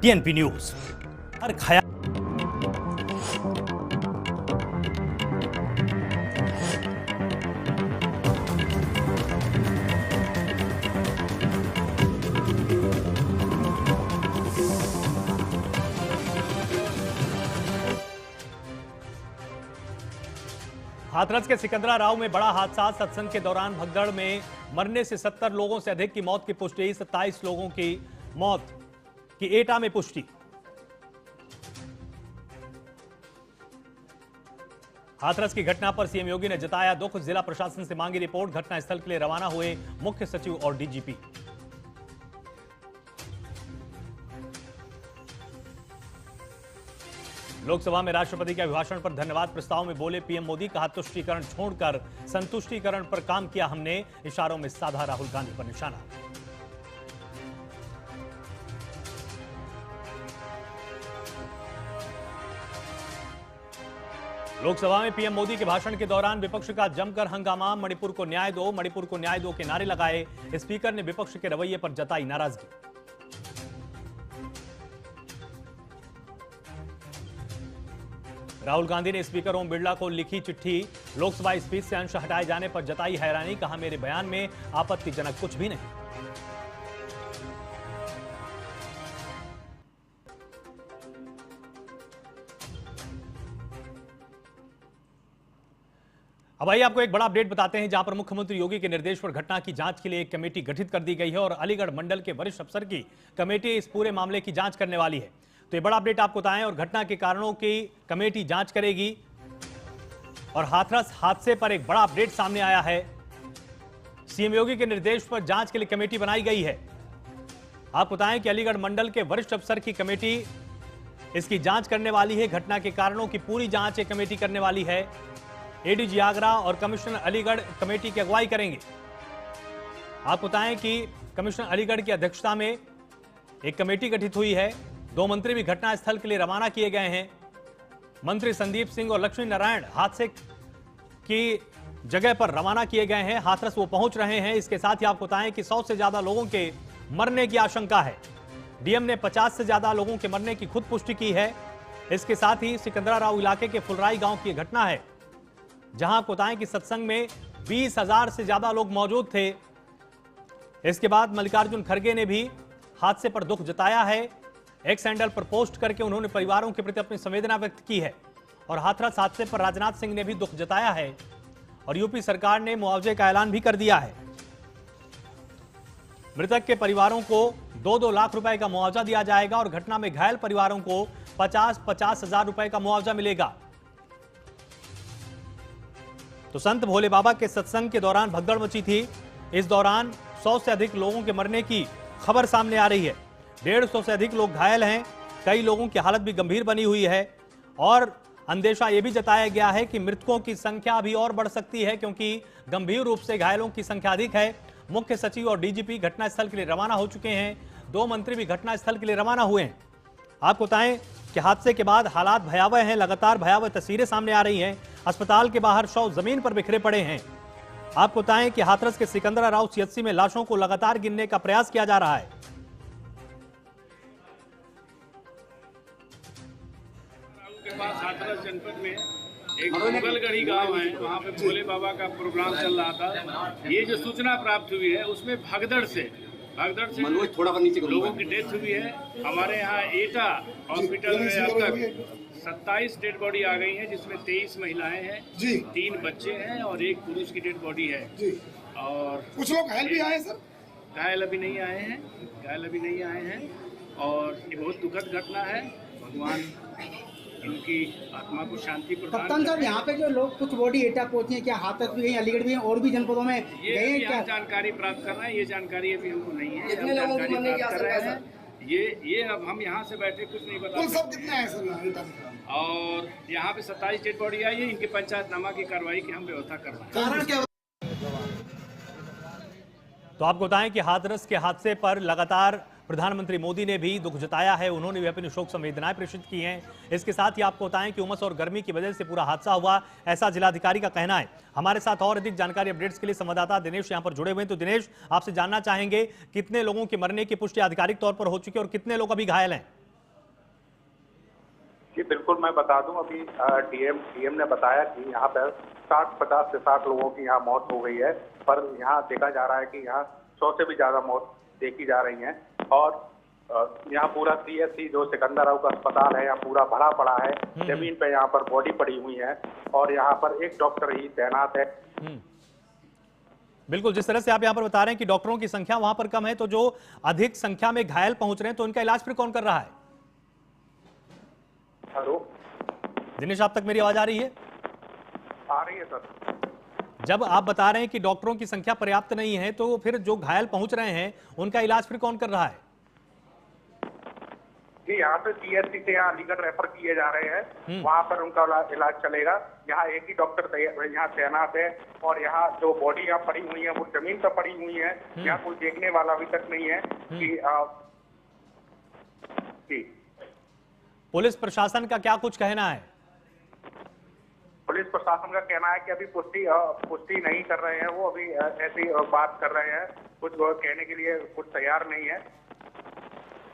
TNP news हर खया हाथरस के सिकंदरा राव में बड़ा हादसा। सत्संग के दौरान भगदड़ में मरने से 70 लोगों से अधिक की मौत की पुष्टि। 27 लोगों की मौत की एटा में पुष्टि। हाथरस की घटना पर सीएम योगी ने जताया दुख। जिला प्रशासन से मांगी रिपोर्ट। घटनास्थल के लिए रवाना हुए मुख्य सचिव और डीजीपी। लोकसभा में राष्ट्रपति के अभिभाषण पर धन्यवाद प्रस्ताव में बोले पीएम मोदी। कहा तुष्टीकरण छोड़कर संतुष्टीकरण पर काम किया हमने। इशारों में साधा राहुल गांधी पर निशाना। लोकसभा में पीएम मोदी के भाषण के दौरान विपक्ष का जमकर हंगामा। मणिपुर को न्याय दो, मणिपुर को न्याय दो के नारे लगाए। स्पीकर ने विपक्ष के रवैये पर जताई नाराजगी। राहुल गांधी ने स्पीकर ओम बिरला को लिखी चिट्ठी। लोकसभा स्पीच से अंश हटाए जाने पर जताई हैरानी। कहा मेरे बयान में आपत्तिजनक कुछ भी नहीं। अब आइए आपको एक बड़ा अपडेट बताते हैं, जहां पर मुख्यमंत्री योगी के निर्देश पर घटना की जांच के लिए एक कमेटी गठित कर दी गई है और अलीगढ़ मंडल के वरिष्ठ अफसर की कमेटी इस पूरे मामले की जांच करने वाली है। तो ये बड़ा अपडेट आपको बताएं। और घटना के कारणों की कमेटी जांच करेगी। और हाथरस हादसे पर एक बड़ा अपडेट सामने आया है। सीएम योगी के निर्देश पर जांच के लिए कमेटी बनाई गई है। आपको बताएं कि अलीगढ़ मंडल के वरिष्ठ अफसर की कमेटी इसकी जांच करने वाली है। घटना के कारणों की पूरी जांच एक कमेटी करने वाली है। एडीजी आगरा और कमिश्नर अलीगढ़ कमेटी की अगुवाई करेंगे। आपको बताएं कि कमिश्नर अलीगढ़ की अध्यक्षता में एक कमेटी गठित हुई है। 2 मंत्री भी घटनास्थल के लिए रवाना किए गए हैं। मंत्री संदीप सिंह और लक्ष्मी नारायण हादसे की जगह पर रवाना किए गए हैं। हाथरस वो पहुंच रहे हैं। इसके साथ ही आपको बताएं कि 100 से ज्यादा लोगों के मरने की आशंका है। डीएम ने 50 से ज्यादा लोगों के मरने की खुद पुष्टि की है। इसके साथ ही सिकंदरा राव इलाके के फुलराई गांव की घटना है, जहां आपको बताएं कि सत्संग में 20,000 से ज्यादा लोग मौजूद थे। इसके बाद मल्लिकार्जुन खड़गे ने भी हादसे पर दुख जताया है। एक्स हैंडल पर पोस्ट करके उन्होंने परिवारों के प्रति अपनी संवेदना व्यक्त की है। और हाथरस हादसे पर राजनाथ सिंह ने भी दुख जताया है। और यूपी सरकार ने मुआवजे का ऐलान भी कर दिया है। मृतक के परिवारों को 2-2 लाख रुपए का मुआवजा दिया जाएगा और घटना में घायल परिवारों को 50-50 हजार रुपए का मुआवजा मिलेगा। तो संत भोले बाबा के सत्संग के दौरान भगदड़ मची थी। इस दौरान 100 से अधिक लोगों के मरने की खबर सामने आ रही है। 150 से अधिक लोग घायल हैं। कई लोगों की हालत भी गंभीर बनी हुई है। और अंदेशा यह भी जताया गया है कि मृतकों की संख्या भी और बढ़ सकती है, क्योंकि गंभीर रूप से घायलों की संख्या अधिक है। मुख्य सचिव और डीजीपी घटनास्थल के लिए रवाना हो चुके हैं। 2 मंत्री भी घटनास्थल के लिए रवाना हुए हैं। आपको बताएं कि हादसे के बाद हालात भयावह हैं। लगातार भयावह तस्वीरें सामने आ रही हैं। अस्पताल के बाहर शव जमीन पर बिखरे पड़े हैं। आपको बताएं कि हाथरस के सिकंदरा राव सीएचसी में लाशों को लगातार गिनने का प्रयास किया जा रहा है। के पास हाथरस जनपद में एक मुगलगढ़ी गांव है, वहां पे भोले बाबा का प्रोग्राम चल रहा था। ये जो सूचना प्राप्त हुई है उसमें भगदड़ से लोगों की डेथ हुई है। हमारे यहाँ एटा हॉस्पिटल में अब तक 27 डेड बॉडी आ गई हैं, जिसमें 23 महिलाएं हैं, 3 बच्चे हैं और 1 पुरुष की डेड बॉडी है। और कुछ लोग घायल भी आए हैं सर? घायल अभी नहीं आए हैं। और ये बहुत दुखद घटना है। भगवान इनकी आत्मा को शांति प्रदान कप्तान साहब, यहाँ पे जो लोग कुछ बॉडी एटा पहुंची है, क्या हाथरस भी गई, अलीगढ़ भी है, और भी जनपदों में गए हैं क्या? जानकारी प्राप्त करना है। ये जानकारी अभी हमको नहीं है। कितने लोगों की मरने की आशंका है? ये अब हम यहाँ से बैठे कुछ नहीं बता सब कितने हैं सर? और यहाँ पे 27 डेड बॉडी आई है। इनके पंचायतनामा की कार्रवाई की हम व्यवस्था कर रहे हैं। कारण क्या? तो आपको बताएं कि हाथरस के हादसे पर लगातार प्रधानमंत्री मोदी ने भी दुख जताया है। उन्होंने भी अपनी शोक संवेदनाएं प्रेषित की हैं। इसके साथ ही आपको बताएं कि उमस और गर्मी की वजह से पूरा हादसा हुआ, ऐसा जिलाधिकारी का कहना है। हमारे साथ और अधिक जानकारी अपडेट्स के लिए संवाददाता दिनेश यहां पर जुड़े हुए हैं। तो दिनेश, आपसे जानना चाहेंगे कितने लोगों के मरने की पुष्टि आधिकारिक तौर पर हो चुकी है और कितने लोग अभी घायल हैं? जी बिल्कुल, मैं बता दूं, अभी डीएम ने बताया कि यहाँ पर 50 से 60 लोगों की यहाँ मौत हो गई है, पर यहाँ देखा जा रहा है कि यहाँ 100 से भी ज्यादा मौत देखी जा रही हैं। और यहाँ पूरा सीएससी जो सिकंदराव का अस्पताल है यहाँ पूरा भरा पड़ा है, जमीन पे यहाँ पर बॉडी पड़ी हुई है और यहाँ पर एक डॉक्टर ही तैनात है। बिल्कुल, जिस तरह से आप यहाँ पर बता रहे हैं कि डॉक्टरों की संख्या वहां पर कम है, तो जो अधिक संख्या में घायल पहुंच रहे हैं तो उनका इलाज फिर कौन कर रहा है? हेलो दिनेश, आप तक मेरी आवाज आ रही है? आ रही है सर। जब आप बता रहे हैं कि डॉक्टरों की संख्या पर्याप्त नहीं है, तो फिर जो घायल पहुंच रहे हैं उनका इलाज फिर कौन कर रहा है? जी यहाँ से सीएससी से यहाँ अलीगढ़ रेफर किए जा रहे हैं, वहाँ पर उनका इलाज चलेगा। यहाँ एक ही डॉक्टर यहाँ तैनात है और यहाँ जो बॉडी यहाँ पड़ी हुई है वो जमीन पर पड़ी हुई है, यहाँ कोई देखने वाला अभी तक नहीं है कि जी। पुलिस प्रशासन का क्या कुछ कहना है? पुलिस प्रशासन का कहना है कि अभी पुष्टि नहीं कर रहे हैं, वो अभी ऐसी बात कर रहे हैं, कुछ कहने के लिए कुछ तैयार नहीं है।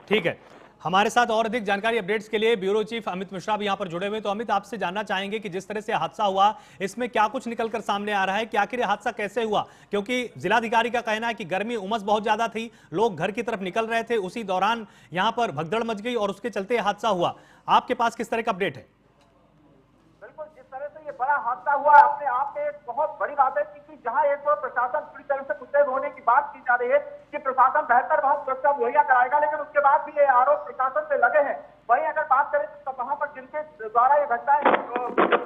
ठीक है, हमारे साथ और अधिक जानकारी अपडेट्स के लिए ब्यूरो चीफ अमित मिश्रा भी यहां पर जुड़े हुए। तो अमित, आपसे जानना चाहेंगे कि जिस तरह से हादसा हुआ इसमें क्या कुछ निकलकर सामने आ रहा है कि आखिर ये हादसा कैसे हुआ, क्योंकि जिलाधिकारी का कहना है कि गर्मी उमस बहुत ज्यादा थी, लोग घर की तरफ निकल रहे थे, उसी दौरान यहां पर भगदड़ मच गई और उसके चलते हादसा हुआ। आपके पास किस तरह का अपडेट है? बिल्कुल, जिस तरह से ये बड़ा हादसा हुआ अपने आप में एक बहुत बड़ी बात है कि जहां एक तो प्रशासन पूरी तरह से मुस्तैद होने की बात की जा रही है कि प्रशासन बेहतर वहां सुरक्षा मुहैया कराएगा, लेकिन उसके बाद भी ये आरोप प्रशासन पे लगे हैं। वहीं अगर बात करें तो वहां पर जिनके द्वारा ये घटनाएं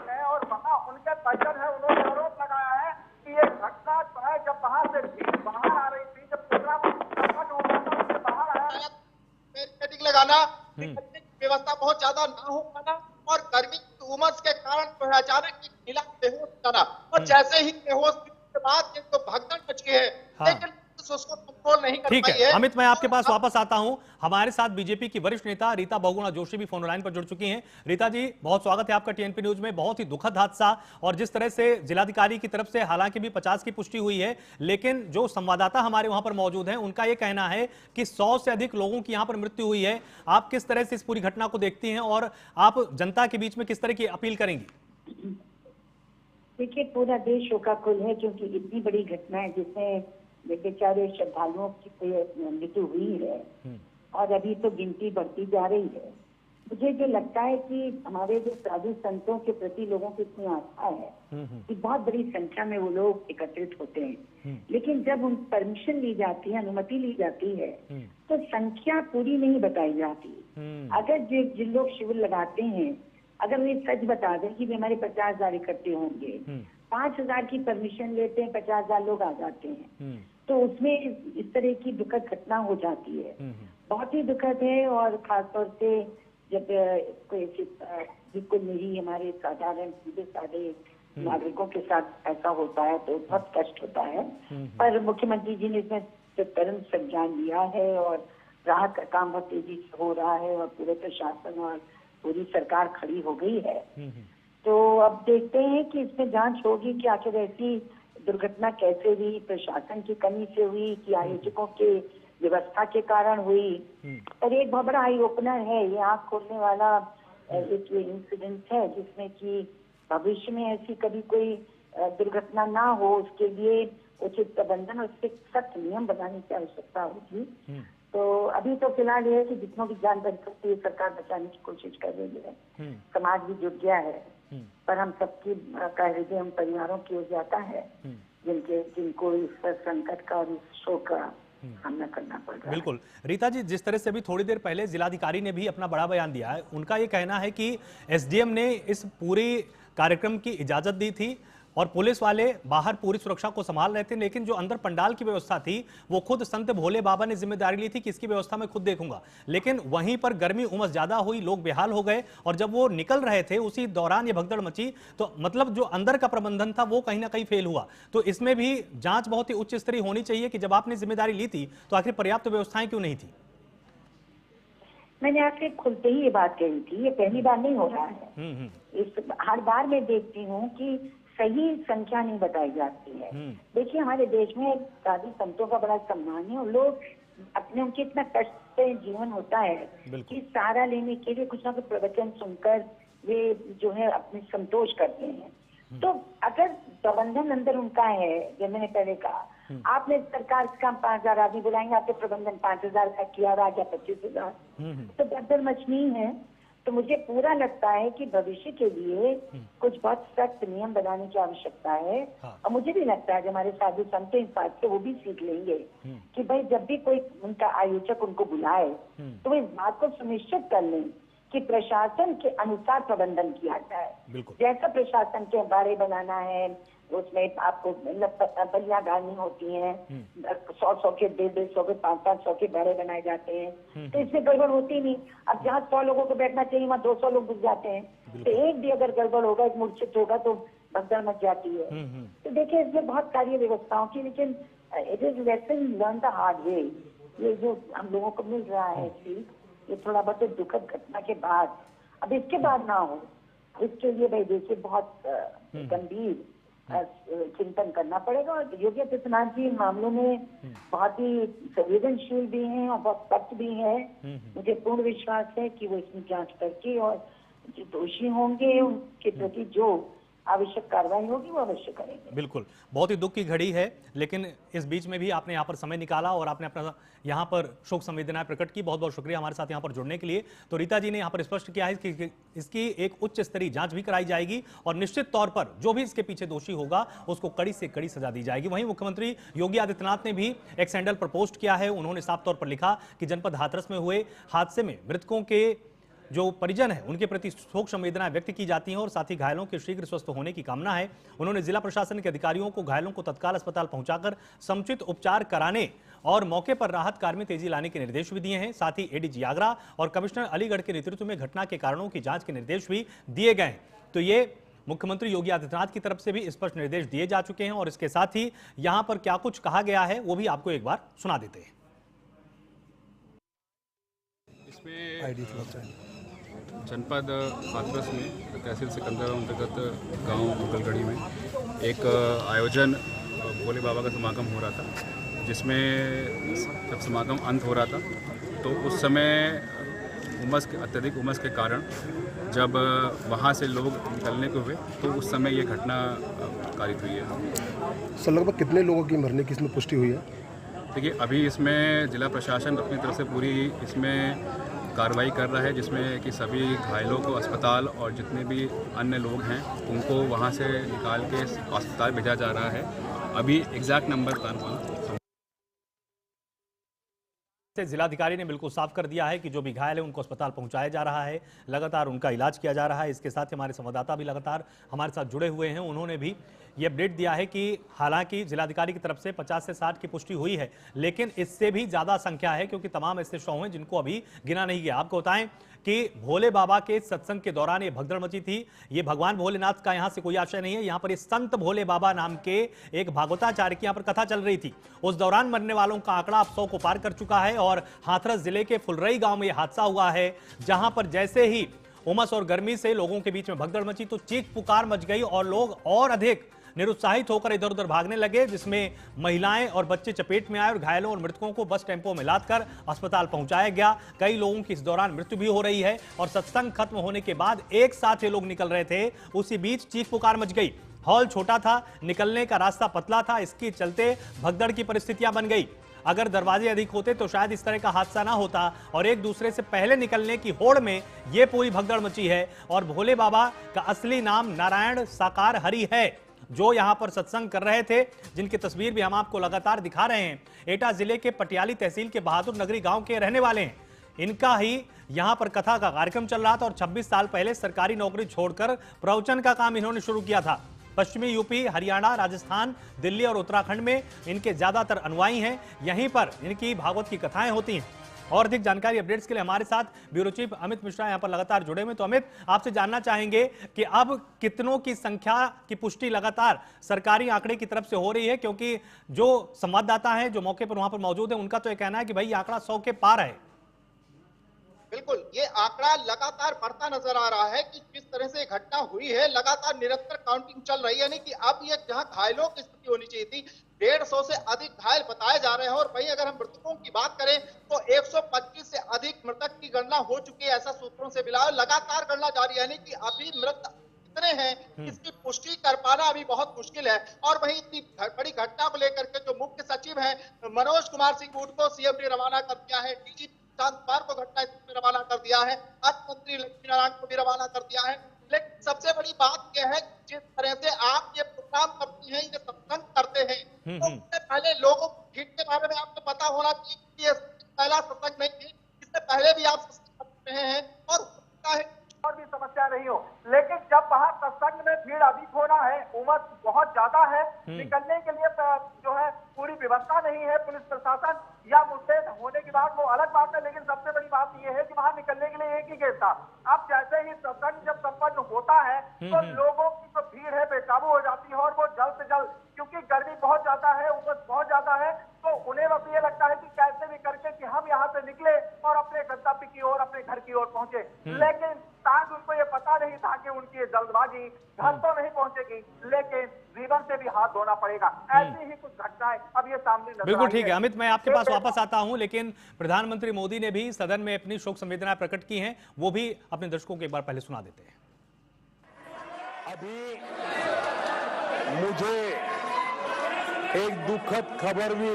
है और वहां उनके परिजन है, उन्होंने आरोप लगाया है कि ये घटना जो है जब वहां से भीड़ बाहर आ रही थी, जब प्रोग्राम बाहर आया लगाना, व्यवस्था बहुत ज्यादा ना हो पाना और गर्मी की उमस के कारण जो है अचानक नीला बेहोश जाना, और जैसे ही बेहोश के बाद एक तो भगदड़ मच गई है, लेकिन उसको कंट्रोल नहीं कर पाई है। ठीक है अमित, मैं आपके पास वापस आता हूं। हमारे साथ बीजेपी की वरिष्ठ नेता रीता बहुगुणा जोशी भी फोन लाइन पर जुड़ चुकी हैं। रीता जी, बहुत स्वागत है आपका टीएनपी न्यूज में। बहुत ही दुखद हादसा, और जिस तरह से जिलाधिकारी की तरफ से हालांकि भी 50 की पुष्टि हुई है, लेकिन जो संवाददाता हमारे वहां पर मौजूद हैं उनका यह कहना है कि 100 से अधिक लोगों की यहां पर मृत्यु हुई है। आप किस तरह से इस पूरी घटना को देखती हैं और आप जनता के बीच में किस तरह की अपील करेंगी? देखिए, पूरा देश शोकाकुल है क्योंकि इतनी बड़ी घटना है जिसमें बेचारे श्रद्धालुओं की मृत्यु हुई है और अभी तो गिनती बढ़ती जा रही है। मुझे जो लगता है कि हमारे जो साधु संतों के प्रति लोगों की इतनी आस्था है कि बहुत बड़ी संख्या में वो लोग एकत्रित होते हैं, लेकिन जब उन परमिशन ली जाती है, अनुमति ली जाती है, तो संख्या पूरी नहीं बताई जाती। अगर जिन लोग शिविर लगाते हैं, अगर वे सच बता दें कि हमारे 50,000 इकट्ठे होंगे, 5,000 की परमिशन लेते हैं, 50,000 लोग आ जाते हैं, तो उसमें इस तरह की दुखद घटना हो जाती है। बहुत ही दुखद है, और खासतौर से जब कोई बिल्कुल नहीं हमारे साधारण सीधे साधे नागरिकों के साथ ऐसा होता है तो बहुत कष्ट होता है। पर मुख्यमंत्री जी ने इसमें तुरंत संज्ञान लिया है और राहत का काम बहुत तेजी से हो रहा है और पूरे प्रशासन और पूरी सरकार खड़ी हो गई है। तो अब देखते हैं कि इसमें जांच होगी कि आखिर ऐसी दुर्घटना कैसे हुई, प्रशासन की कमी से हुई कि आयोजकों के व्यवस्था के कारण हुई। पर एक बहुत बड़ा आई ओपनर है, ये आंख खोलने वाला एक इंसिडेंट है जिसमें कि भविष्य में ऐसी कभी कोई दुर्घटना ना हो, उसके लिए उचित प्रबंधन और उसके सख्त नियम बनाने की आवश्यकता होगी। तो अभी तो फिलहाल ये है कि जितनों की जान बच सकती है सरकार बचाने की कोशिश कर रही है, समाज भी जुट गया है, पर हम सबकी का हृदय हम परिवारों की ओर जाता है जिनको इस संकट का और इस शोक का सामना करना पड़ रहा है। बिल्कुल रीता जी, जिस तरह से अभी थोड़ी देर पहले जिलाधिकारी ने भी अपना बड़ा बयान दिया है, उनका ये कहना है कि एसडीएम ने इस पूरे कार्यक्रम की इजाजत दी थी और पुलिस वाले बाहर पूरी सुरक्षा को संभाल रहे थे, लेकिन जो अंदर पंडाल की व्यवस्था थी वो खुद संत भोले बाबा ने जिम्मेदारी ली थी कि इसकी व्यवस्था मैं खुद देखूंगा। लेकिन वहीं पर गर्मी उमस ज्यादा हुई, लोग बेहाल हो गए, और जब वो निकल रहे थे उसी दौरान ये भगदड़ मची। तो मतलब जो अंदर का प्रबंधन था वो कहीं ना कहीं फेल हुआ। तो इसमें भी जांच बहुत ही उच्च स्तरीय होनी चाहिए कि जब आपने जिम्मेदारी ली थी तो आखिर पर्याप्त व्यवस्थाएं क्यों नहीं थी? मैंने आपसे खुलते ही ये बात कही थी, ये पहली बार नहीं हो रहा है। इस हर बार मैं देखती हूँ कि सही संख्या नहीं बताई जाती है। देखिए, हमारे देश में साधु संतों का बड़ा सम्मान है और लोग अपने उनके इतना कष्ट से जीवन होता है कि सहारा लेने के लिए कुछ ना कुछ प्रवचन सुनकर वे जो है अपने संतोष करते हैं। तो अगर प्रबंधन अंदर उनका है, जैसे मैंने पहले कहा, आपने सरकार से काम 5,000 आदमी बुलाएंगे, आपके प्रबंधन 5,000 का किया रहा या 25,000, तो गड़बड़ मचनी है। तो मुझे पूरा लगता है कि भविष्य के लिए कुछ बहुत सख्त नियम बनाने की आवश्यकता है। और मुझे भी लगता है कि हमारे साधु संत इस बात से वो भी सीख लेंगे कि भाई जब भी कोई उनका आयोजक उनको बुलाए तो वो इस बात को सुनिश्चित कर लें कि प्रशासन के अनुसार प्रबंधन किया जाए। जैसा प्रशासन के बारे बनाना है, उसमें आपको बलियां गानी होती हैं, 100 के 150 के 500 के बारे बनाए जाते हैं, तो इसमें गड़बड़ होती नहीं। अब जहाँ 100 लोगों को बैठना चाहिए वहाँ 200 लोग घुस जाते हैं, तो एक भी अगर गड़बड़ होगा, एक मूर्छित होगा तो भगदड़ मच जाती है। तो देखिए इसमें बहुत कार्य व्यवस्थाओं की, लेकिन it is lesson learn the hard way. ये जो हम लोगों को मिल रहा है सीख, ये थोड़ा बहुत दुखद घटना के बाद, अब इसके बाद ना हो, इसके लिए भाई देखिए बहुत गंभीर चिंतन करना पड़ेगा। और योगी आदित्यनाथ जी इन मामलों में बहुत ही संवेदनशील भी हैं और बहुत सख्त भी है। मुझे पूर्ण विश्वास है कि वो इसमें जांच करके और जो दोषी होंगे उनके प्रति जो आवश्यक कार्रवाई होगी वो अवश्य करेंगे। बिल्कुल, बहुत ही दुख की घड़ी है, लेकिन इस बीच में भी आपने यहाँ पर समय निकाला और आपने अपना यहाँ पर शोक संवेदनाएं प्रकट की। बहुत बहुत शुक्रिया हमारे साथ यहाँ पर जुड़ने के लिए। तो रीता जी ने यहाँ पर स्पष्ट किया है कि इसकी एक उच्च स्तरीय जांच भी कराई जाएगी और निश्चित तौर पर जो भी इसके पीछे दोषी होगा उसको कड़ी से कड़ी सजा दी जाएगी। वहीं मुख्यमंत्री योगी आदित्यनाथ ने भी एक सैंडल पर पोस्ट किया है। उन्होंने साफ तौर पर लिखा कि जनपद हाथरस में हुए हादसे में मृतकों के जो परिजन है उनके प्रति शोक संवेदनाएं व्यक्त की जाती हैं और साथ ही घायलों के शीघ्र स्वस्थ होने की कामना है। उन्होंने जिला प्रशासन के अधिकारियों को घायलों को तत्काल अस्पताल पहुंचाकर समुचित उपचार कराने और मौके पर राहत कार्य में तेजी लाने के निर्देश भी दिए हैं। साथ ही एडीजी आगरा और कमिश्नर अलीगढ़ के नेतृत्व में घटना के कारणों की जांच के निर्देश भी दिए गए हैं। तो ये मुख्यमंत्री योगी आदित्यनाथ की तरफ से भी स्पष्ट निर्देश दिए जा चुके हैं और इसके साथ ही यहां पर क्या कुछ कहा गया है वो भी आपको एक बार सुना देते हैं। जनपद हाथरस में तहसील सिकंदर अंतर्गत गांव मुगलगढ़ी में एक आयोजन भोले बाबा का समागम हो रहा था, जिसमें जब समागम अंत हो रहा था तो उस समय अत्यधिक उमस के कारण जब वहां से लोग निकलने को हुए तो उस समय ये घटना कारित हुई है। सर लगभग कितने लोगों की मरने की इसमें पुष्टि हुई है? देखिए अभी इसमें जिला प्रशासन अपनी तरफ से पूरी इसमें कार्रवाई कर रहा है, जिसमें कि सभी घायलों को अस्पताल और जितने भी अन्य लोग हैं उनको वहां से निकाल के अस्पताल भेजा जा रहा है। अभी एग्जैक्ट नंबर जिलाधिकारी ने बिल्कुल साफ कर दिया है कि जो भी घायल है उनको अस्पताल पहुंचाया जा रहा है, लगातार उनका इलाज किया जा रहा है। इसके साथ ही हमारे संवाददाता भी लगातार हमारे साथ जुड़े हुए हैं, उन्होंने भी ये अपडेट दिया है कि हालांकि जिलाधिकारी की तरफ से 50 से 60 की पुष्टि हुई है, लेकिन इससे भी ज्यादा संख्या है क्योंकि तमाम ऐसे शव हैं जिनको अभी गिना नहीं गया। आपको बताएं कि भोले बाबा के सत्संग के दौरान ये भगदड़ मची थी। ये भगवान भोलेनाथ का यहाँ से कोई आशय नहीं है, यहाँ पर ये संत भोले बाबा नाम के एक भागवताचार्य की यहाँ पर कथा चल रही थी। उस दौरान मरने वालों का आंकड़ा अब 100 को पार कर चुका है और हाथरस जिले के फुलरई गांव में यह हादसा हुआ है, जहां पर जैसे ही उमस और गर्मी से लोगों के बीच में भगदड़ मची तो चीख पुकार मच गई और लोग और अधिक निरुत्साहित होकर इधर उधर भागने लगे, जिसमें महिलाएं और बच्चे चपेट में आए और घायलों और मृतकों को बस टेंपो में लादकर अस्पताल पहुंचाया गया। कई लोगों की इस दौरान मृत्यु भी हो रही है और सत्संग खत्म होने के बाद एक साथ ये लोग निकल रहे थे, उसी बीच चीख पुकार मच गई। हॉल छोटा था, निकलने का रास्ता पतला था, इसके चलते भगदड़ की परिस्थितियां बन गई। अगर दरवाजे अधिक होते तो शायद इस तरह का हादसा ना होता और एक दूसरे से पहले निकलने की होड़ में यह पूरी भगदड़ मची है। और भोले बाबा का असली नाम नारायण साकार हरि है, जो यहां पर सत्संग कर रहे थे, जिनकी तस्वीर भी हम आपको लगातार दिखा रहे हैं। एटा जिले के पटियाली तहसील के बहादुर नगरी गांव के रहने वाले हैं। इनका ही यहां पर कथा का कार्यक्रम चल रहा था और 26 साल पहले सरकारी नौकरी छोड़कर प्रवचन का काम इन्होंने शुरू किया था। पश्चिमी यूपी, हरियाणा, राजस्थान, दिल्ली और उत्तराखंड में इनके ज्यादातर अनुयायी हैं। यहीं पर इनकी भागवत की कथाएं होती हैं। और अधिक जानकारी अपडेट्स के लिए हमारे साथ ब्यूरो चीफ अमित मिश्रा यहां पर लगातार जुड़े हुए। तो अमित, आपसे जानना चाहेंगे कि अब कितनों की संख्या की पुष्टि लगातार सरकारी आंकड़े की तरफ से हो रही है, क्योंकि जो संवाददाता हैं जो मौके पर वहां पर मौजूद है उनका तो यह कहना है कि भाई आंकड़ा 100 के पार है। बिल्कुल, ये आंकड़ा लगातार बढ़ता नजर आ रहा है कि किस तरह से घटना हुई है, लगातार निरंतर काउंटिंग चल रही है, यानी कि अब ये जहां घायलों की स्थिति होनी चाहिए थी, 150 से अधिक घायल बताए जा रहे हैं। और वहीं अगर हम मृतकों की बात करें तो 125 से अधिक मृतक की गणना हो चुकी है, ऐसा सूत्रों से मिला है। लगातार गणना जारी है, यानी कि अभी मृत कितने हैं इसकी पुष्टि कर पाना अभी बहुत मुश्किल है। और वहीं इतनी बड़ी घटना को लेकर के जो मुख्य सचिव हैं मनोज कुमार सिंह बूट को सीएम ने रवाना कर दिया है, डीजीपी शांत कुमार को घटनास्थल में रवाना कर दिया है, अर्थ मंत्री लक्ष्मी नारायण को भी रवाना कर दिया है। लेकिन सबसे बड़ी बात यह है जिस तरह से आप ये प्रोग्राम करती हैं, ये सत्संग करते हैं, तो उससे पहले लोगों को भीड़ के बारे में आपको पता होना चाहिए कि ये पहला सत्संग नहीं है, इससे पहले भी आप सत्संग कर रहे हैं और और भी समस्या नहीं हो। लेकिन जब वहां सत्संग में भीड़ अधिक होना है, उमस बहुत ज्यादा है, निकलने के लिए जो है पूरी व्यवस्था नहीं है, पुलिस प्रशासन या मुस्तैद होने की बात वो अलग बात है। लेकिन सबसे बड़ी बात यह है कि वहां निकलने के लिए एक ही गेट था। अब जैसे ही सत्संग जब संपन्न होता है तो लोगों की जो भीड़ है बेकाबू हो जाती है और वो जल्द से जल्द, क्योंकि गर्मी बहुत ज्यादा है, उमस बहुत ज्यादा है, तो उन्हें अब ये लगता है कि कैसे भी करके कि हम यहाँ से निकले और अपने गंतव्य की ओर, अपने घर की ओर पहुंचे। लेकिन शायद उनको ये पता नहीं था कि उनकी ये जल्दबाजी घर तो नहीं पहुंचेगी, लेकिन जीवन से भी हाथ धोना पड़ेगा। ऐसी ही कुछ घटनाएं अब ये सामने नजर बिल्कुल आई ठीक है अमित, मैं आपके पास वापस आता हूं, लेकिन प्रधानमंत्री मोदी ने भी सदन में अपनी शोक संवेदना प्रकट की हैं, वो भी अपने दर्शकों को एक बार पहले सुना देते हैं। अभी मुझे एक दुखद खबर भी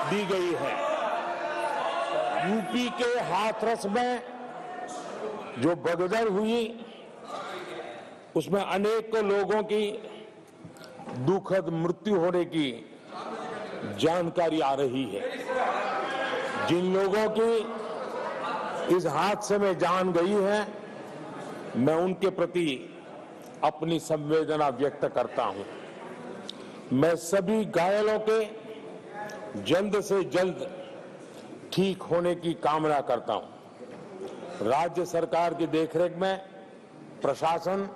दी गई है। यूपी के हाथरस में जो भगदड़ हुई उसमें अनेकों लोगों की दुखद मृत्यु होने की जानकारी आ रही है। जिन लोगों की इस हादसे में जान गई है, मैं उनके प्रति अपनी संवेदना व्यक्त करता हूं। मैं सभी घायलों के जल्द से जल्द ठीक होने की कामना करता हूं। राज्य सरकार की देखरेख में प्रशासन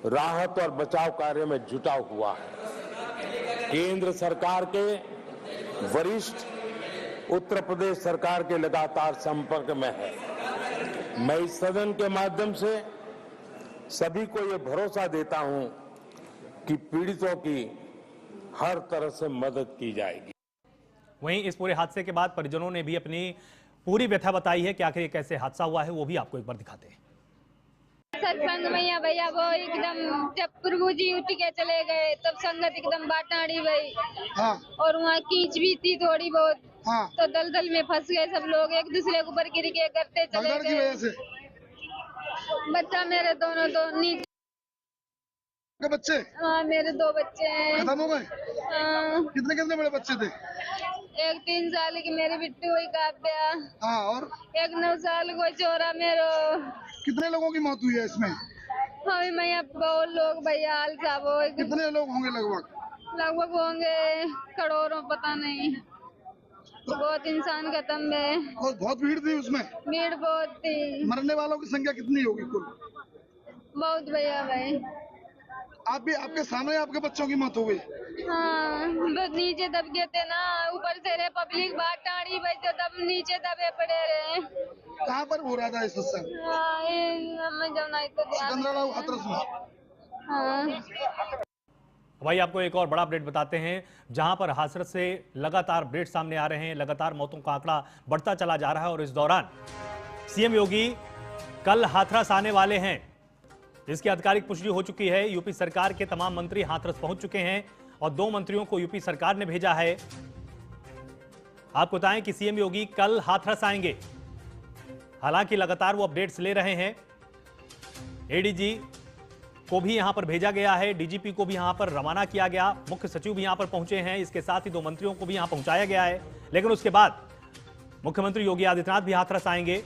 राहत और बचाव कार्य में जुटा हुआ है। केंद्र सरकार के वरिष्ठ उत्तर प्रदेश सरकार के लगातार संपर्क में है। मैं इस सदन के माध्यम से सभी को ये भरोसा देता हूं कि पीड़ितों की हर तरह से मदद की जाएगी। वहीं इस पूरे हादसे के बाद परिजनों ने भी अपनी पूरी व्यथा बताई है कि आखिर ये कैसे हादसा हुआ है, वो भी आपको एक बार दिखाते हैं। सत्संग में भैया वो एकदम जब प्रभु जी उठ के चले गए तब संगत एकदम बाटाड़ी गई। हाँ। और वहाँ कीच भी थी थोड़ी बहुत। हाँ। तो दलदल में फंस गए सब लोग, एक दूसरे के ऊपर गिर के करते चले गए। बच्चा मेरे दोनों दो नीचे बच्चे। हाँ मेरे 2 बच्चे हैं। खत्म हो गए? कितने कितने बड़े बच्चे थे? एक 3 साल की मेरी बिट्टू हुई काव्या। हाँ और एक 9 साल को छोरा मेरो। कितने लोगों की मौत हुई है इसमें? हाँ मैं बहुत लोग भैया हाल साहब। कितने लोग होंगे लगभग? लगभग होंगे करोड़ों, पता नहीं। तो बहुत इंसान खत्म है। बहुत भीड़ थी उसमें? भीड़ बहुत थी। मरने वालों की संख्या कितनी होगी कुल? बहुत भैया भाई। आप भी, आपके सामने आपके बच्चों की मौत हो गई? हाँ बस नीचे दब गए थे ना, ऊपर से रे पब्लिक बात टाड़ी भाई तो दब नीचे दबे पड़े रहे। कहाँ पर हो रहा था इस सत्संग? सिकंदराबाद हाथरस में। हाँ। भाई आपको एक और बड़ा अपडेट बताते हैं, जहां पर हाथरस से लगातार अपडेट सामने आ रहे हैं, लगातार मौतों का आंकड़ा बढ़ता चला जा रहा है और इस दौरान सीएम योगी कल हाथरस आने वाले हैं। इसकी आधिकारिक पुष्टि हो चुकी है। यूपी सरकार के तमाम मंत्री हाथरस पहुंच चुके हैं और 2 मंत्रियों को यूपी सरकार ने भेजा है। आपको बताएं कि सीएम योगी कल हाथरस आएंगे। हालांकि लगातार वो अपडेट्स ले रहे हैं। एडीजी को भी यहां पर भेजा गया है, डीजीपी को भी यहां पर रवाना किया गया, मुख्य सचिव भी यहां पर पहुंचे हैं, इसके साथ ही 2 मंत्रियों को भी यहां पहुंचाया गया है। लेकिन उसके बाद मुख्यमंत्री योगी आदित्यनाथ भी हाथरस आएंगे।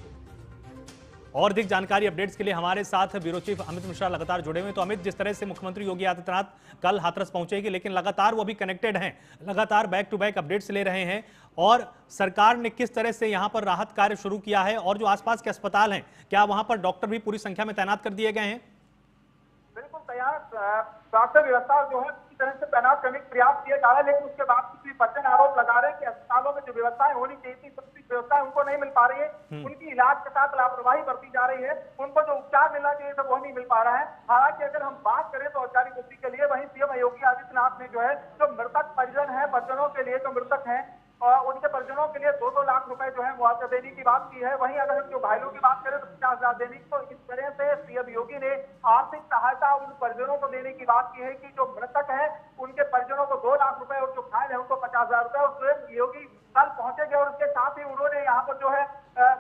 और अधिक जानकारी अपडेट्स के लिए हमारे साथ ब्यूरो चीफ अमित मिश्रा लगातार जुड़े हुए हैं। तो अमित, जिस तरह से मुख्यमंत्री योगी आदित्यनाथ कल हाथरस पहुंचेगी, लेकिन लगातार वो भी कनेक्टेड हैं, लगातार बैक टू बैक अपडेट्स ले रहे हैं, और सरकार ने किस तरह से यहां पर राहत कार्य शुरू किया है, और जो आसपास के अस्पताल हैं, क्या वहां पर डॉक्टर भी पूरी संख्या में तैनात कर दिए गए हैं? बिल्कुल तैयार स्वास्थ्य व्यवस्था जो है पूरी तरह से तैनात करने के प्रयास किए जा रहे हैं, लेकिन उसके बाद भी बच्चन आरोप लगा रहे हैं कि अस्पतालों में जो व्यवस्थाएं होनी चाहिए थी सबसे व्यवस्था उनको नहीं मिल पा रही है, उनकी इलाज के साथ लापरवाही बरती जा रही है, उनको जो उपचार मिलना चाहिए था वो नहीं मिल पा रहा है। हालांकि अगर हम बात करें तो औपचारिक मुक्ति के लिए वहीं सीएम योगी आदित्यनाथ ने जो है जो मृतक परिजन है, परिजनों के लिए जो मृतक हैं और उनके परिजनों के लिए 2-2 लाख रुपए जो है मुआवजा देने की बात की है। वहीं अगर हम जो घायलों की बात करें तो 50,000 देने की, तो इस तरह से सीएम योगी ने आर्थिक सहायता उन परिजनों को देने की बात की है कि जो मृतक है उनके परिजनों को 2 लाख रुपए और जो घायल है उनको 50,000 रुपए। और स्वयं योगी कल पहुंचेंगे और उसके साथ ही उन्होंने यहाँ पर जो है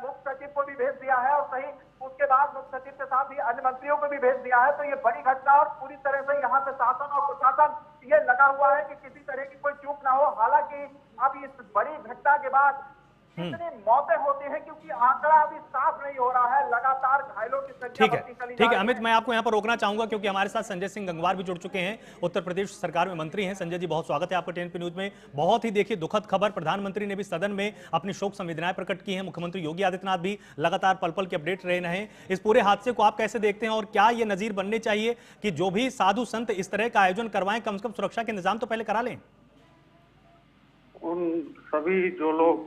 मुख्य सचिव को भी भेज दिया है और सही उसके बाद मुख्य सचिव के साथ ही अन्य मंत्रियों को भी भेज दिया है। तो ये बड़ी घटना और पूरी तरह से यहाँ पे शासन और प्रशासन ये लगा हुआ है कि किसी तरह की कोई चूक ना हो। हालांकि अब इस बड़ी घटना के बाद कितनी मौतें होती हैं क्योंकि आंकड़ा अभी साफ नहीं हो रहा है, लगातार घायलों की संख्या बढ़ती चली जा रही है। ठीक है अमित, मैं आपको यहाँ पर रोकना चाहूंगा क्योंकि हमारे साथ संजय सिंह गंगवार भी जुड़ चुके हैं, उत्तर प्रदेश सरकार में मंत्री हैं। संजय जी, बहुत स्वागत है आपका टीएनपी न्यूज में। बहुत ही देखिए दुखद खबर, प्रधानमंत्री ने भी सदन में अपनी शोक संवेदनाएं प्रकट की हैं, मुख्यमंत्री योगी आदित्यनाथ भी लगातार पल पल के अपडेट रहे हैं। इस पूरे हादसे को आप कैसे देखते हैं और क्या ये नजीर बनने चाहिए कि जो भी साधु संत इस तरह का आयोजन करवाएं, कम से कम सुरक्षा के इंतजाम तो पहले करा लें? उन सभी जो लोग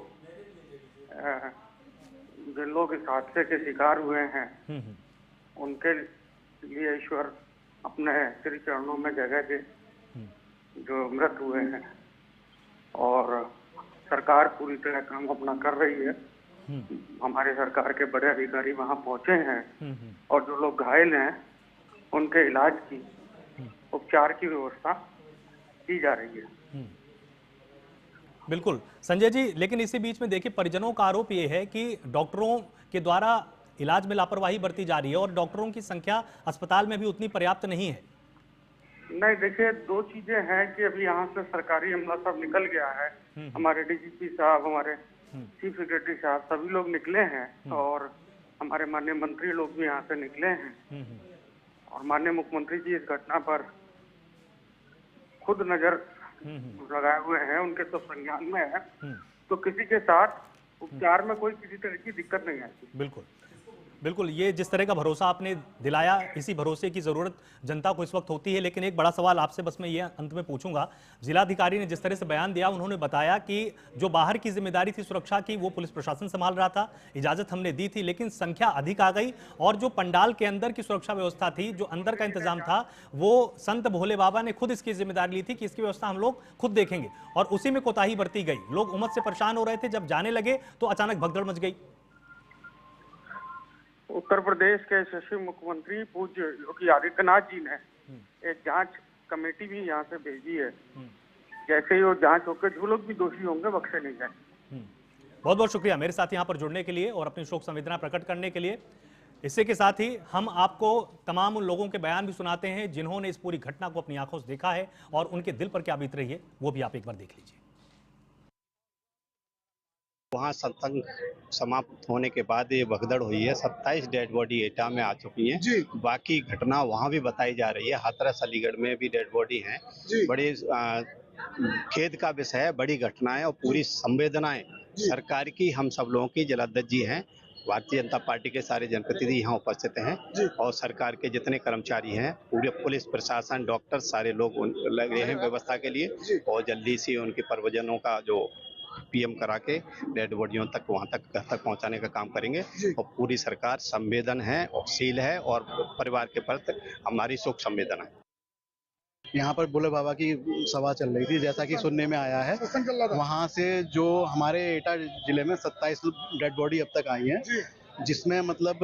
जिन लोग इस हादसे के शिकार हुए हैं उनके लिए ईश्वर अपने श्री चरणों में जगह दे, जो मृत हुए हैं। और सरकार पूरी तरह काम अपना कर रही है, हमारे सरकार के बड़े अधिकारी वहां पहुंचे हैं और जो लोग घायल हैं उनके इलाज की, उपचार की व्यवस्था की जा रही है। बिल्कुल संजय जी, लेकिन इसी बीच में देखिए परिजनों का आरोप ये है कि डॉक्टरों के द्वारा इलाज में लापरवाही बरती जा रही है और डॉक्टरों की संख्या अस्पताल में भी उतनी पर्याप्त नहीं है। नहीं, देखिए 2 चीजें हैं कि अभी यहाँ से सरकारी अमला सब निकल गया है, हमारे डीजीपी साहब, हमारे चीफ सेक्रेटरी साहब, सभी लोग निकले हैं और हमारे माननीय मंत्री लोग भी यहाँ से निकले हैं और माननीय मुख्यमंत्री जी इस घटना पर खुद नजर लगाए हुए हैं, उनके सब संज्ञान में है, तो किसी के साथ उपचार में कोई किसी तरह की दिक्कत नहीं आती। बिल्कुल बिल्कुल, ये जिस तरह का भरोसा आपने दिलाया, इसी भरोसे की जरूरत जनता को इस वक्त होती है। लेकिन एक बड़ा सवाल आपसे बस मैं ये अंत में पूछूंगा, जिलाधिकारी ने जिस तरह से बयान दिया, उन्होंने बताया कि जो बाहर की जिम्मेदारी थी सुरक्षा की वो पुलिस प्रशासन संभाल रहा था, इजाजत हमने दी थी, लेकिन संख्या अधिक आ गई और जो पंडाल के अंदर की सुरक्षा व्यवस्था थी, जो अंदर का इंतजाम था, वो संत भोले बाबा ने खुद इसकी जिम्मेदारी ली थी कि इसकी व्यवस्था हम लोग खुद देखेंगे और उसी में कोताही बरती गई। लोग उमस से परेशान हो रहे थे, जब जाने लगे तो अचानक भगदड़ मच गई। उत्तर प्रदेश के यशस्वी मुख्यमंत्री पूज्य योगी आदित्यनाथ जी ने एक जांच कमेटी भी यहाँ से भेजी है। जैसे ही वो जांच होकर जो लोग भी दोषी होंगे बख्शे नहीं जाएंगे। बहुत बहुत शुक्रिया मेरे साथ यहाँ पर जुड़ने के लिए और अपनी शोक संवेदना प्रकट करने के लिए। इससे के साथ ही हम आपको तमाम उन लोगों के बयान भी सुनाते हैं जिन्होंने इस पूरी घटना को अपनी आंखों से देखा है और उनके दिल पर क्या बीत रही है वो भी आप एक बार देख लीजिए। वहाँ सत्संग समाप्त होने के बाद ये भगदड़ हुई है, 27 डेड बॉडी एटा में आ चुकी हैं। बाकी घटना वहाँ भी बताई जा रही है, हाथरस अलीगढ़ में भी डेड बॉडी हैं। बड़ी खेद का विषय है, बड़ी घटनाएं और पूरी संवेदनाएं सरकार की, हम सब लोगों की। जलाध्यक्ष जी हैं, भारतीय जनता पार्टी के सारे जनप्रतिनिधि यहाँ उपस्थित हैं और सरकार के जितने कर्मचारी हैं, पूरे पुलिस प्रशासन, डॉक्टर, सारे लोग लगे हैं व्यवस्था के लिए और जल्दी से उनके परिजनों का जो पीएम करा के डेड बॉडियों तक वहां तक घर तक पहुंचाने का काम करेंगे। और पूरी सरकार संवेदन है और शील है और परिवार के प्रति हमारी शोक संवेदना है। यहाँ पर भोले बाबा की सभा चल रही थी, जैसा कि सुनने में आया है। वहाँ से जो हमारे एटा जिले में 27 डेड बॉडी अब तक आई है, जिसमें मतलब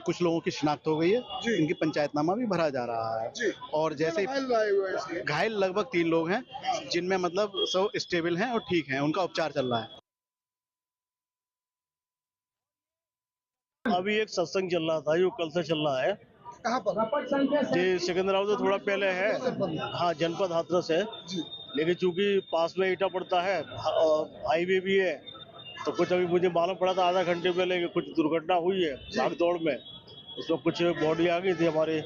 कुछ लोगों की शिनाख्त हो गई है, इनकी पंचायतनामा भी भरा जा रहा है। और जैसे घायल लगभग 3 लोग हैं, जिनमें मतलब सब स्टेबल हैं और ठीक हैं, उनका उपचार चल रहा है। अभी एक सत्संग चल रहा था जो कल से चल रहा है। कहाँ पर? ये सिकंदराबाद से थोड़ा पहले है, हाँ, जनपद हाथरस है। लेकिन चूंकि पास में ईटा पड़ता है, हाईवे भी है, तो कुछ अभी मुझे मालूम पड़ा था आधा घंटे पहले कि कुछ दुर्घटना हुई है भाग दौड़ में। उसमें कुछ बॉडी आ गई थी हमारे,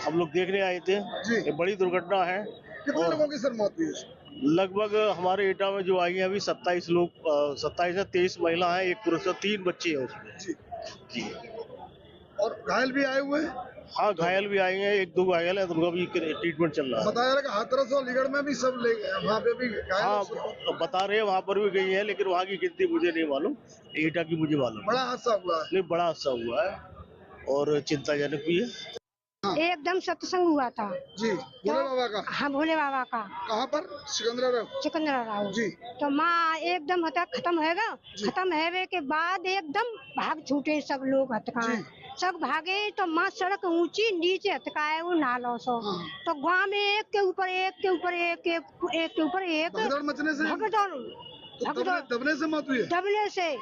हम लोग देखने आए थे। ये बड़ी दुर्घटना है। कितने लोगों की सर मौत हुई? लगभग हमारे एटा में जो आई है अभी 27 लोग, 27 से 23 महिला है, 1 पुरुष और 3 बच्चे हैं उसमें। जी। और घायल भी आए हुए हैं? हाँ, घायल भी आए हैं, 1-2 घायल है, तो उनका भी ट्रीटमेंट चल रहा है। बताया कि हाथरस और अलीगढ़ में भी सब ले गए, वहाँ पे भी घायल। हाँ, बता रहे हैं वहाँ पर भी गई है, लेकिन वहाँ की गिनती मुझे नहीं मालूम, एटा की मुझे मालूम। बड़ा हादसा हुआ है। नहीं, बड़ा हादसा हुआ है और चिंताजनक भी है। एकदम सत्संग हुआ था जी, भोले बाबा का। हाँ, भोले बाबा का। कहाँ पर? सिकंदरा राव जी। तो माँ एकदम खत्म है खत्म है के बाद एकदम भाग छूटे सब लोग हतका सब भागे तो माँ सड़क ऊंची नीचे हतकाए वो नालों सो तो गाँव में एक के ऊपर एक के ऊपर एक के ऊपर एक मचने से दबने से मौत हुई है। दबने से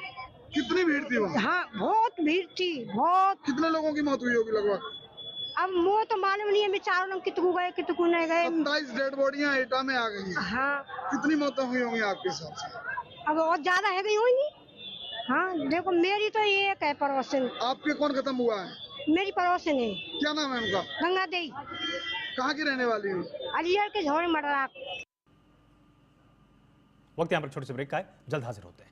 कितनी भीड़ थी वहाँ? हाँ, बहुत भीड़ थी, बहुत। कितने लोगों की मौत हुई होगी लगभग? अब वो तो मालूम नहीं है, मैं चारों लोग कितकू गए कितकू नहीं गए। 27 डेड बॉडियां एटा में आ गई हैं। हाँ। कितनी मौतें हुई होंगी आपके हिसाब से? अब और ज्यादा है गई होंगी। हाँ, देखो मेरी तो एक है पड़ोसन। आपके कौन खत्म हुआ है? मेरी पड़ोसन है। क्या नाम है उनका? गंगा देवी। कहाँ की रहने वाली है? अलीगढ़ के झोड़े मडराक। वक्त यहाँ पर छोटे से ब्रेक का है, जल्द हाजिर होते हैं।